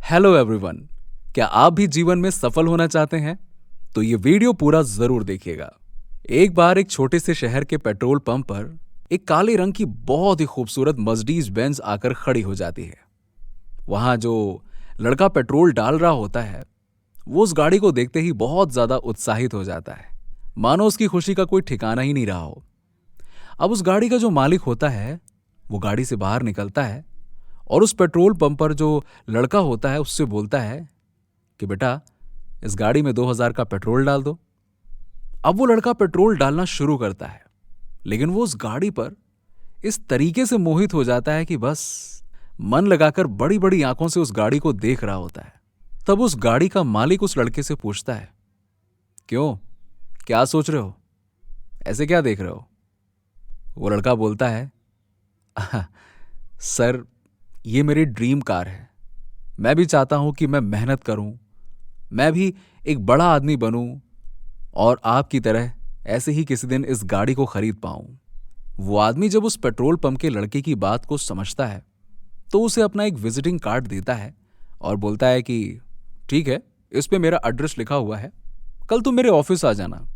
Hello everyone. क्या आप भी जीवन में सफल होना चाहते हैं? तो ये वीडियो पूरा जरूर देखिएगा। एक बार एक छोटे से शहर के पेट्रोल पंप पर एक काले रंग की बहुत ही खूबसूरत मर्सिडीज बेंज आकर खड़ी हो जाती है। वहां जो लड़का पेट्रोल डाल रहा होता है वो उस गाड़ी को देखते ही बहुत ज्यादा उत्साहित हो जाता है, मानो उसकी खुशी का कोई ठिकाना ही नहीं रहा हो। अब उस गाड़ी का जो मालिक होता है वो गाड़ी से बाहर निकलता है और उस पेट्रोल पंप पर जो लड़का होता है उससे बोलता है कि बेटा, इस गाड़ी में 2000 का पेट्रोल डाल दो। अब वो लड़का पेट्रोल डालना शुरू करता है, लेकिन वो उस गाड़ी पर इस तरीके से मोहित हो जाता है कि बस मन लगाकर बड़ी बड़ी आंखों से उस गाड़ी को देख रहा होता है। तब उस गाड़ी का मालिक उस लड़के से पूछता है, क्यों, क्या सोच रहे हो, ऐसे क्या देख रहे हो? वो लड़का बोलता है, सर, ये मेरी ड्रीम कार है। मैं भी चाहता हूं कि मैं मेहनत करूं, मैं भी एक बड़ा आदमी बनूं और आपकी तरह ऐसे ही किसी दिन इस गाड़ी को खरीद पाऊं। वो आदमी जब उस पेट्रोल पंप के लड़के की बात को समझता है तो उसे अपना एक विजिटिंग कार्ड देता है और बोलता है कि ठीक है, इस पे मेरा एड्रेस लिखा हुआ है, कल तुम मेरे ऑफिस आ जाना,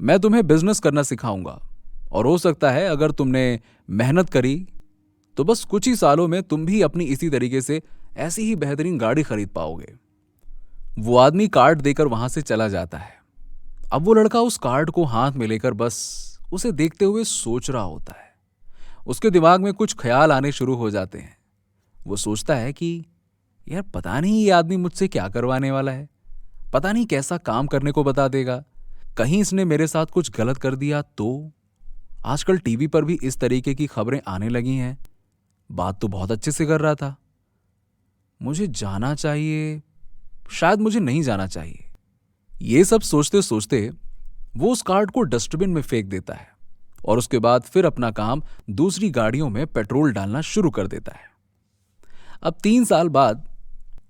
मैं तुम्हें बिजनेस करना सिखाऊंगा और हो सकता है अगर तुमने मेहनत करी तो बस कुछ ही सालों में तुम भी अपनी इसी तरीके से ऐसी ही बेहतरीन गाड़ी खरीद पाओगे। वो आदमी कार्ड देकर वहां से चला जाता है। अब वो लड़का उस कार्ड को हाथ में लेकर बस उसे देखते हुए सोच रहा होता है। उसके दिमाग में कुछ ख्याल आने शुरू हो जाते हैं। वो सोचता है कि यार, पता नहीं ये आदमी मुझसे क्या करवाने वाला है, पता नहीं कैसा काम करने को बता देगा, कहीं इसने मेरे साथ कुछ गलत कर दिया तो। आजकल टीवी पर भी इस तरीके की खबरें आने लगी हैं, बात तो बहुत अच्छे से कर रहा था, मुझे जाना चाहिए, शायद मुझे नहीं जाना चाहिए। ये सब सोचते सोचते वो उस कार्ड को डस्टबिन में फेंक देता है और उसके बाद फिर अपना काम दूसरी गाड़ियों में पेट्रोल डालना शुरू कर देता है। अब 3 साल बाद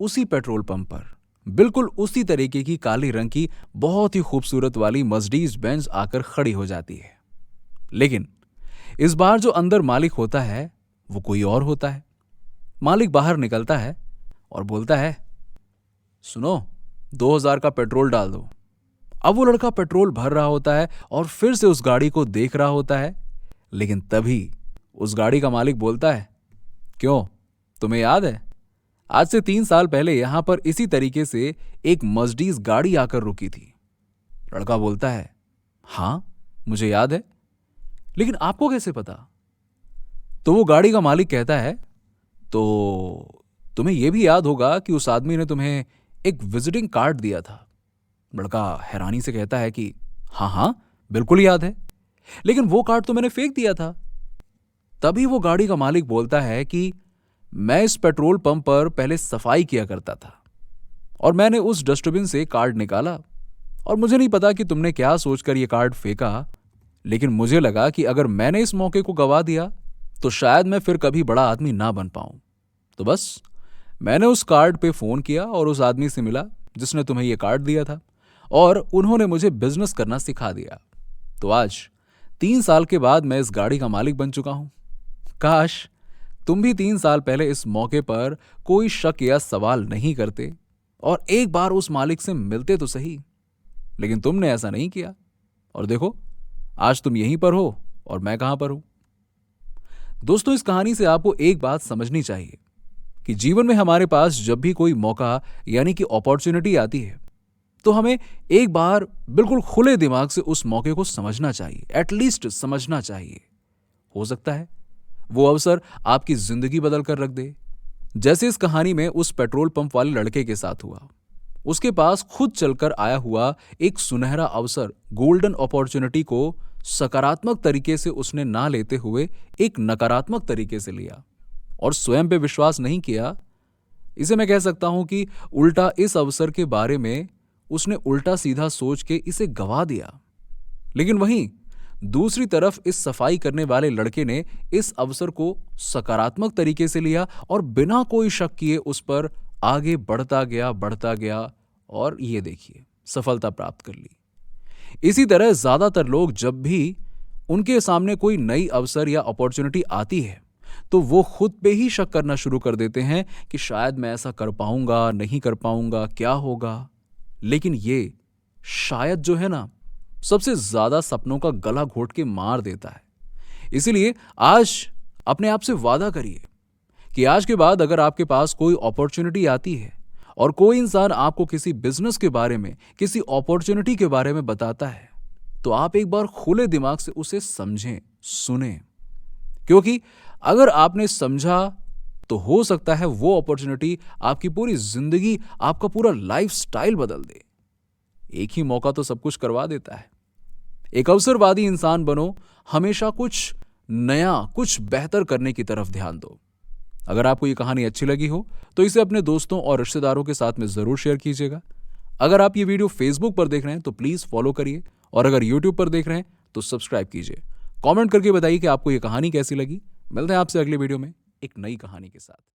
उसी पेट्रोल पंप पर बिल्कुल उसी तरीके की काले रंग की बहुत ही खूबसूरत वाली मर्सिडीज बेंज आकर खड़ी हो जाती है। लेकिन इस बार जो अंदर मालिक होता है वो कोई और होता है। मालिक बाहर निकलता है और बोलता है, सुनो, 2000 का पेट्रोल डाल दो। अब वो लड़का पेट्रोल भर रहा होता है और फिर से उस गाड़ी को देख रहा होता है, लेकिन तभी उस गाड़ी का मालिक बोलता है, क्यों, तुम्हें याद है आज से 3 साल पहले यहां पर इसी तरीके से एक मर्सिडीज गाड़ी आकर रुकी थी? लड़का बोलता है, हां, मुझे याद है, लेकिन आपको कैसे पता? तो वो गाड़ी का मालिक कहता है, तो तुम्हें यह भी याद होगा कि उस आदमी ने तुम्हें एक विजिटिंग कार्ड दिया था? लड़का हैरानी से कहता है कि हाँ हाँ, बिल्कुल याद है, लेकिन वो कार्ड तो मैंने फेंक दिया था। तभी वो गाड़ी का मालिक बोलता है कि मैं इस पेट्रोल पंप पर पहले सफाई किया करता था और मैंने उस डस्टबिन से कार्ड निकाला और मुझे नहीं पता कि तुमने क्या सोचकर ये कार्ड फेंका, लेकिन मुझे लगा कि अगर मैंने इस मौके को गवा दिया तो शायद मैं फिर कभी बड़ा आदमी ना बन पाऊं। तो बस मैंने उस कार्ड पे फोन किया और उस आदमी से मिला जिसने तुम्हें यह कार्ड दिया था और उन्होंने मुझे बिजनेस करना सिखा दिया। तो आज 3 साल के बाद मैं इस गाड़ी का मालिक बन चुका हूं। काश तुम भी 3 साल पहले इस मौके पर कोई शक या सवाल नहीं करते और एक बार उस मालिक से मिलते तो सही, लेकिन तुमने ऐसा नहीं किया और देखो, आज तुम यहीं पर हो और मैं कहां पर हूं। दोस्तों, इस कहानी से आपको एक बात समझनी चाहिए कि जीवन में हमारे पास जब भी कोई मौका यानी कि अपॉर्चुनिटी आती है तो हमें एक बार बिल्कुल खुले दिमाग से उस मौके को समझना चाहिए, एटलीस्ट समझना चाहिए। हो सकता है वो अवसर आपकी जिंदगी बदल कर रख दे, जैसे इस कहानी में उस पेट्रोल पंप वाले लड़के के साथ हुआ। उसके पास खुद चलकर आया हुआ एक सुनहरा अवसर, गोल्डन अपॉर्चुनिटी को सकारात्मक तरीके से उसने ना लेते हुए एक नकारात्मक तरीके से लिया और स्वयं पे विश्वास नहीं किया। इसे मैं कह सकता हूं कि उल्टा इस अवसर के बारे में उसने उल्टा सीधा सोच के इसे गवा दिया। लेकिन वहीं दूसरी तरफ इस सफाई करने वाले लड़के ने इस अवसर को सकारात्मक तरीके से लिया और बिना कोई शक किए उस पर आगे बढ़ता गया और ये देखिए, सफलता प्राप्त कर ली। इसी तरह ज्यादातर लोग जब भी उनके सामने कोई नई अवसर या अपॉर्चुनिटी आती है तो वो खुद पे ही शक करना शुरू कर देते हैं कि शायद मैं ऐसा कर पाऊंगा, नहीं कर पाऊंगा, क्या होगा। लेकिन ये शायद जो है ना, सबसे ज्यादा सपनों का गला घोट के मार देता है। इसीलिए आज अपने आप से वादा करिए कि आज के बाद अगर आपके पास कोई अपॉर्चुनिटी आती है और कोई इंसान आपको किसी बिजनेस के बारे में, किसी अपॉर्चुनिटी के बारे में बताता है, तो आप एक बार खुले दिमाग से उसे समझें, सुनें। क्योंकि अगर आपने समझा तो हो सकता है वो अपॉर्चुनिटी आपकी पूरी जिंदगी, आपका पूरा लाइफस्टाइल बदल दे। एक ही मौका तो सब कुछ करवा देता है। एक अवसरवादी इंसान बनो, हमेशा कुछ नया, कुछ बेहतर करने की तरफ ध्यान दो। अगर आपको ये कहानी अच्छी लगी हो तो इसे अपने दोस्तों और रिश्तेदारों के साथ में जरूर शेयर कीजिएगा। अगर आप ये वीडियो फेसबुक पर देख रहे हैं तो प्लीज फॉलो करिए, और अगर यूट्यूब पर देख रहे हैं तो सब्सक्राइब कीजिए। कमेंट करके बताइए कि आपको ये कहानी कैसी लगी। मिलते हैं आपसे अगले वीडियो में एक नई कहानी के साथ।